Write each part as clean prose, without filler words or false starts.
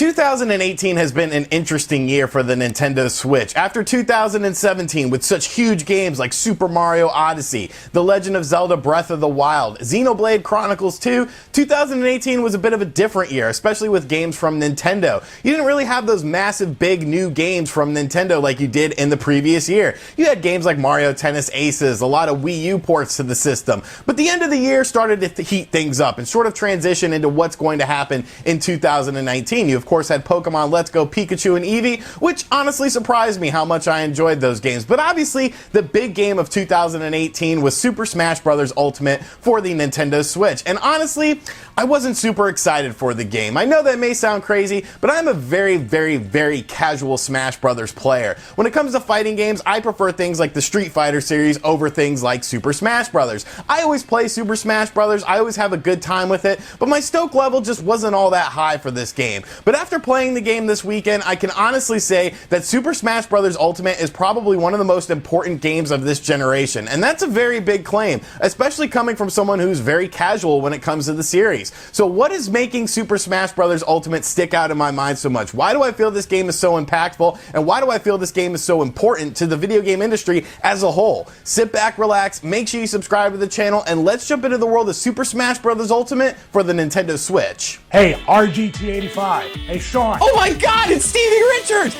2018 has been an interesting year for the Nintendo Switch. After 2017, with such huge games like Super Mario Odyssey, The Legend of Zelda Breath of the Wild, Xenoblade Chronicles 2, 2018 was a bit of a different year, especially with games from Nintendo. You didn't really have those massive big new games from Nintendo like you did in the previous year. You had games like Mario Tennis Aces, a lot of Wii U ports to the system, but the end of the year started to heat things up and sort of transition into what's going to happen in 2019. You of course had Pokemon Let's Go Pikachu and Eevee, which honestly surprised me how much I enjoyed those games. But obviously the big game of 2018 was Super Smash Bros. Ultimate for the Nintendo Switch. And honestly, I wasn't super excited for the game. I know that may sound crazy, but I'm a very casual Smash Bros. Player. When it comes to fighting games, I prefer things like the Street Fighter series over things like Super Smash Bros. I always play Super Smash Bros. I always have a good time with it, but my stoke level just wasn't all that high for this game. But after playing the game this weekend, I can honestly say that Super Smash Bros. Ultimate is probably one of the most important games of this generation, and that's a very big claim, especially coming from someone who's very casual when it comes to the series. So what is making Super Smash Bros. Ultimate stick out in my mind so much? Why do I feel this game is so impactful, and why do I feel this game is so important to the video game industry as a whole? Sit back, relax, make sure you subscribe to the channel, and let's jump into the world of Super Smash Bros. Ultimate for the Nintendo Switch. Hey, RGT85. Hey, Sean. Oh my God, it's Stevie Richards!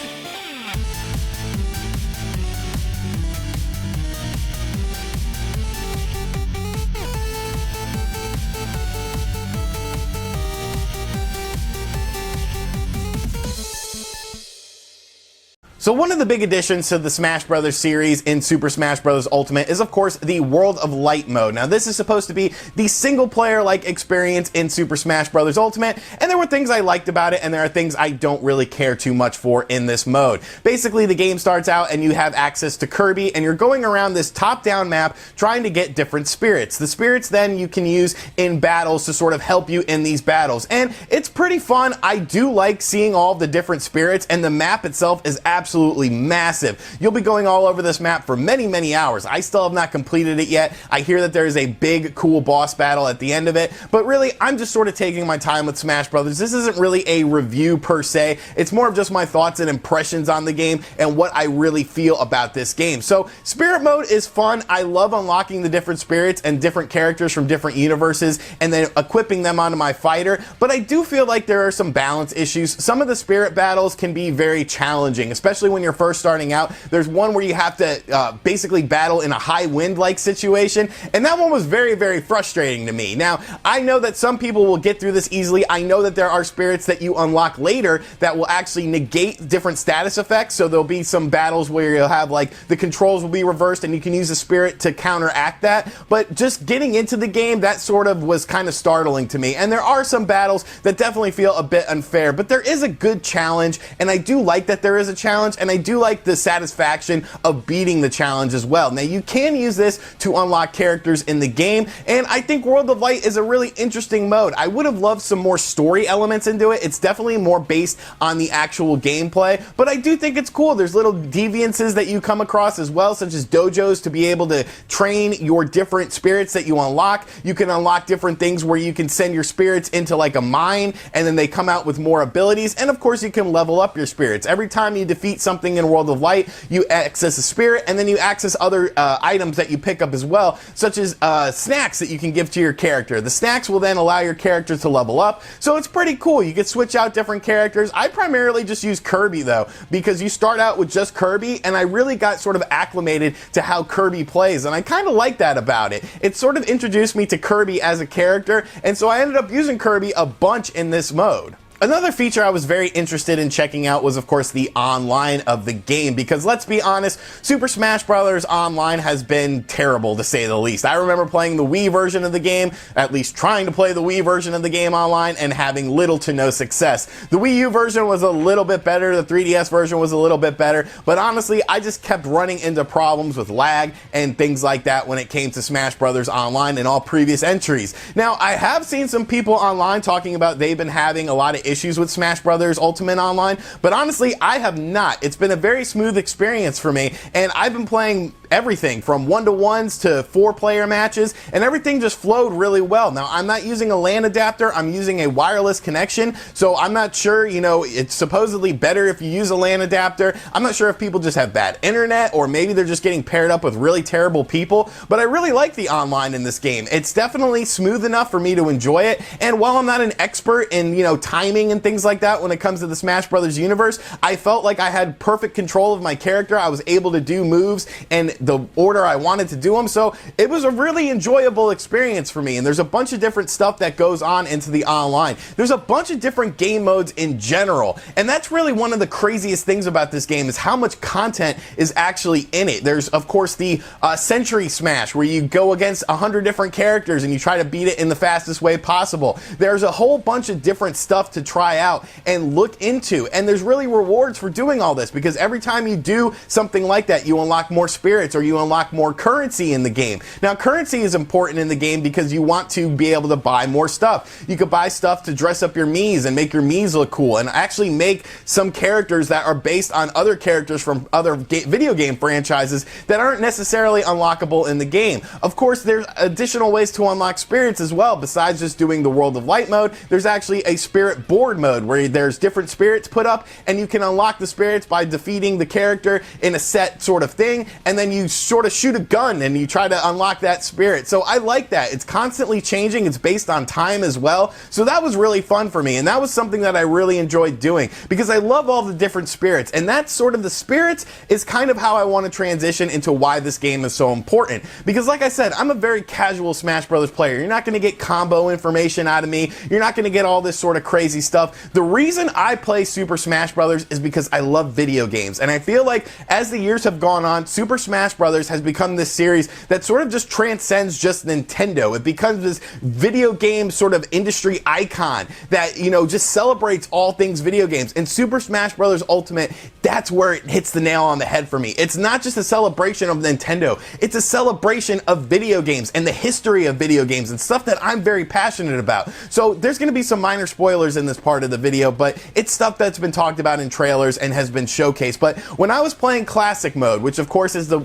So one of the big additions to the Smash Bros. Series in Super Smash Bros. Ultimate is of course the World of Light mode. Now this is supposed to be the single player like experience in Super Smash Bros. Ultimate, and there were things I liked about it and there are things I don't really care too much for in this mode. Basically the game starts out and you have access to Kirby and you're going around this top-down map trying to get different spirits. The spirits then you can use in battles to sort of help you in these battles, and it's pretty fun. I do like seeing all the different spirits, and the map itself is absolutely massive. You'll be going all over this map for many hours. I still have not completed it yet. I hear that there is a big cool boss battle at the end of it, but really I'm just sort of taking my time with Smash Brothers. This isn't really a review per se. It's more of just my thoughts and impressions on the game and what I really feel about this game. So spirit mode is fun. I love unlocking the different spirits and different characters from different universes and then equipping them onto my fighter, but I do feel like there are some balance issues. Some of the spirit battles can be very challenging, especially when you're first starting out. There's one where you have to basically battle in a high wind like situation, and that one was very frustrating to me. Now I know that some people will get through this easily. I know that there are spirits that you unlock later that will actually negate different status effects, so there'll be some battles where you'll have like the controls will be reversed and you can use a spirit to counteract that, but just getting into the game, that sort of was kind of startling to me. And there are some battles that definitely feel a bit unfair, but there is a good challenge, and I do like that there is a challenge, and I do like the satisfaction of beating the challenge as well. Now you can use this to unlock characters in the game, and I think World of Light is a really interesting mode. I would have loved some more story elements into it. It's definitely more based on the actual gameplay, but I do think it's cool. There's little deviances that you come across as well, such as dojos to be able to train your different spirits that you unlock. You can unlock different things where you can send your spirits into like a mine and then they come out with more abilities, and of course you can level up your spirits. Every time you defeat something in World of Light, you access a spirit, and then you access other items that you pick up as well, such as snacks that you can give to your character. The snacks will then allow your character to level up, so it's pretty cool. You can switch out different characters. I primarily just use Kirby though, because you start out with just Kirby, and I really got sort of acclimated to how Kirby plays, and I kind of like that about it. It sort of introduced me to Kirby as a character, and so I ended up using Kirby a bunch in this mode. Another feature I was very interested in checking out was of course the online of the game, because let's be honest, Super Smash Bros. Online has been terrible to say the least. I remember playing the Wii version of the game, at least trying to play the Wii version of the game online, and having little to no success. The Wii U version was a little bit better, the 3DS version was a little bit better, but honestly I just kept running into problems with lag and things like that when it came to Smash Bros. Online in all previous entries. Now I have seen some people online talking about they've been having a lot of issues with Smash Bros. Ultimate Online, but honestly I have not. It's been a very smooth experience for me, and I've been playing everything from 1-to-1s to 4-player matches, and everything just flowed really well. Now, I'm not using a LAN adapter, I'm using a wireless connection, so I'm not sure, you know, it's supposedly better if you use a LAN adapter. I'm not sure if people just have bad internet, or maybe they're just getting paired up with really terrible people, but I really like the online in this game. It's definitely smooth enough for me to enjoy it, and while I'm not an expert in, you know, timing and things like that when it comes to the Smash Brothers universe, I felt like I had perfect control of my character. I was able to do moves in the order I wanted to do them, so it was a really enjoyable experience for me. And there's a bunch of different stuff that goes on into the online. There's a bunch of different game modes in general, and that's really one of the craziest things about this game is how much content is actually in it. There's of course the Century Smash, where you go against 100 different characters and you try to beat it in the fastest way possible. There's a whole bunch of different stuff to try out and look into, and there's really rewards for doing all this, because every time you do something like that, you unlock more spirits or you unlock more currency in the game. Now, currency is important in the game because you want to be able to buy more stuff. You could buy stuff to dress up your Miis and make your Miis look cool, and actually make some characters that are based on other characters from other video game franchises that aren't necessarily unlockable in the game. Of course, there's additional ways to unlock spirits as well. Besides just doing the World of Light mode, there's actually a spirit board mode where there's different spirits put up, and you can unlock the spirits by defeating the character in a set sort of thing, and then you sort of shoot a gun and you try to unlock that spirit. So I like that. It's constantly changing. It's based on time as well. So that was really fun for me, and that was something that I really enjoyed doing because I love all the different spirits, and that's sort of the spirits is kind of how I want to transition into why this game is so important. Because like I said, I'm a very casual Smash Brothers player. You're not going to get combo information out of me. You're not going to get all this sort of crazy stuff. The reason I play Super Smash Brothers is because I love video games, and I feel like as the years have gone on, Super Smash Brothers has become this series that sort of just transcends just Nintendo. It becomes this video game sort of industry icon that, you know, just celebrates all things video games. And Super Smash Brothers Ultimate, that's where it hits the nail on the head for me. It's not just a celebration of Nintendo, it's a celebration of video games and the history of video games and stuff that I'm very passionate about. So there's going to be some minor spoilers in this part of the video, but it's stuff that's been talked about in trailers and has been showcased. But when I was playing Classic Mode, which of course is the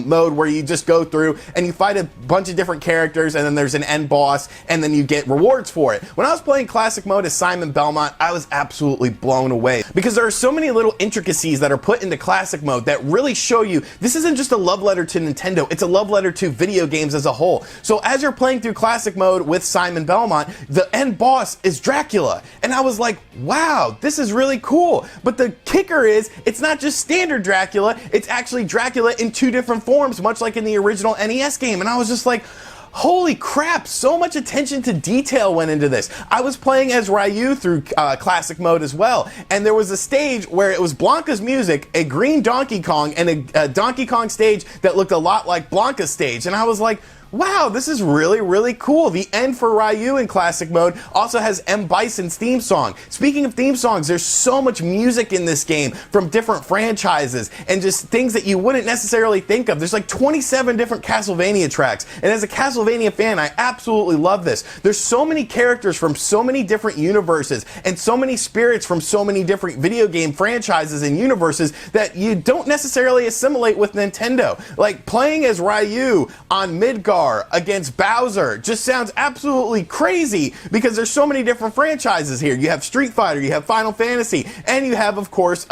mode where you just go through and you fight a bunch of different characters, and then there's an end boss, and then you get rewards for it. When I was playing Classic Mode as Simon Belmont, I was absolutely blown away because there are so many little intricacies that are put into Classic Mode that really show you this isn't just a love letter to Nintendo, it's a love letter to video games as a whole. So as you're playing through Classic Mode with Simon Belmont, the end boss is Dracula, and I was like, wow, this is really cool. But the kicker is, it's not just standard Dracula, it's actually Dracula in two different forms, much like in the original NES game. And I was just like, holy crap, so much attention to detail went into this. I was playing as Ryu through Classic Mode as well, and there was a stage where it was Blanca's music, a green Donkey Kong, and a Donkey Kong stage that looked a lot like Blanca's stage, and I was like, wow, this is really, really cool. The end for Ryu in Classic Mode also has M. Bison's theme song. Speaking of theme songs, there's so much music in this game from different franchises and just things that you wouldn't necessarily think of. There's like 27 different Castlevania tracks, and as a Castlevania fan, I absolutely love this. There's so many characters from so many different universes and so many spirits from so many different video game franchises and universes that you don't necessarily assimilate with Nintendo. Like playing as Ryu on Midgar against Bowser just sounds absolutely crazy because there's so many different franchises here. You have Street Fighter, you have Final Fantasy, and you have, of course,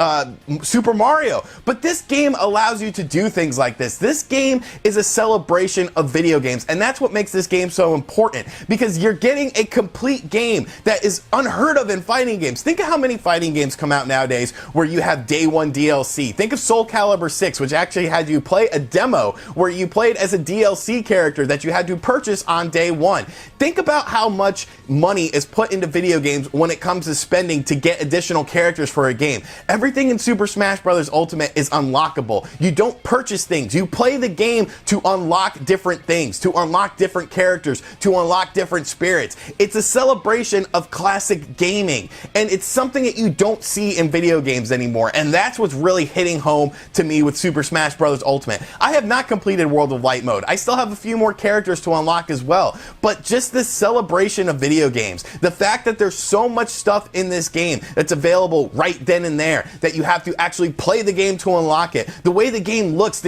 Super Mario. But this game allows you to do things like this. This game is a celebration of video games, and that's what makes this game so important, because you're getting a complete game that is unheard of in fighting games. Think of how many fighting games come out nowadays where you have day one DLC. Think of Soul Calibur 6, which actually had you play a demo where you played as a DLC character that you had to purchase on day one. Think about how much money is put into video games when it comes to spending to get additional characters for a game. Everything in Super Smash Bros. Ultimate is unlockable. You don't purchase things. You play the game to unlock different things, to unlock different characters, to unlock different spirits. It's a celebration of classic gaming, and it's something that you don't see in video games anymore, and that's what's really hitting home to me with Super Smash Bros. Ultimate. I have not completed World of Light mode. I still have a few more characters to unlock as well. But just this celebration of video games, the fact that there's so much stuff in this game that's available right then and there, that you have to actually play the game to unlock it. The way the game looks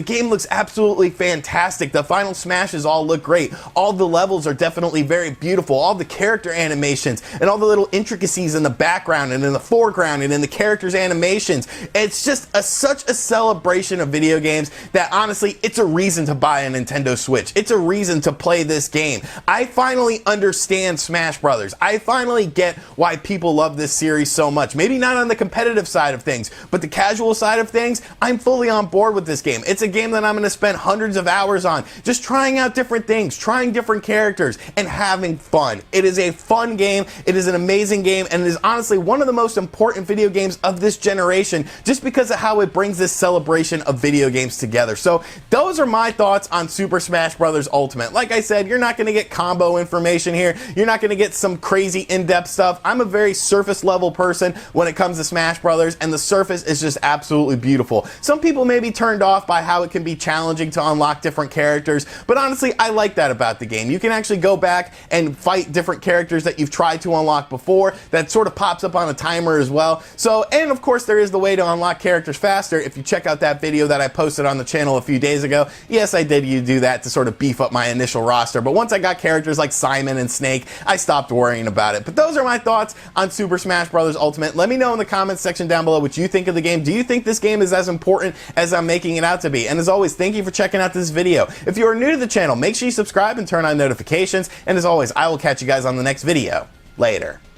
absolutely fantastic. The final smashes all look great. All the levels are definitely very beautiful. All the character animations and all the little intricacies in the background and in the foreground and in the characters' animations. It's just such a celebration of video games that honestly, it's a reason to buy a Nintendo Switch. It's a reason to play this game. I finally understand Smash Brothers. I finally get why people love this series so much. Maybe not on the competitive side of things, but the casual side of things, I'm fully on board with this game. It's a game that I'm going to spend hundreds of hours on, just trying out different things, trying different characters, and having fun. It is a fun game. It is an amazing game, and it is honestly one of the most important video games of this generation, just because of how it brings this celebration of video games together. So those are my thoughts on Super Smash Bros. Ultimate. Like I said, you're not going to get combo information here. You're not going to get some crazy in-depth stuff. I'm a very surface level person when it comes to Smash Brothers, and the surface is just absolutely beautiful. Some people may be turned off by how it can be challenging to unlock different characters, but honestly, I like that about the game. You can actually go back and fight different characters that you've tried to unlock before. That sort of pops up on a timer as well. So, and of course, there is the way to unlock characters faster. If you check out that video that I posted on the channel a few days ago, yes, I did do that to sort of beef up my initial roster, but once I got characters like Simon and Snake, I stopped worrying about it. But those are my thoughts on Super Smash Bros. Ultimate. Let me know in the comments section down below what you think of the game. Do you think this game is as important as I'm making it out to be? And as always, thank you for checking out this video. If you are new to the channel, make sure you subscribe and turn on notifications. And as always, I will catch you guys on the next video. Later.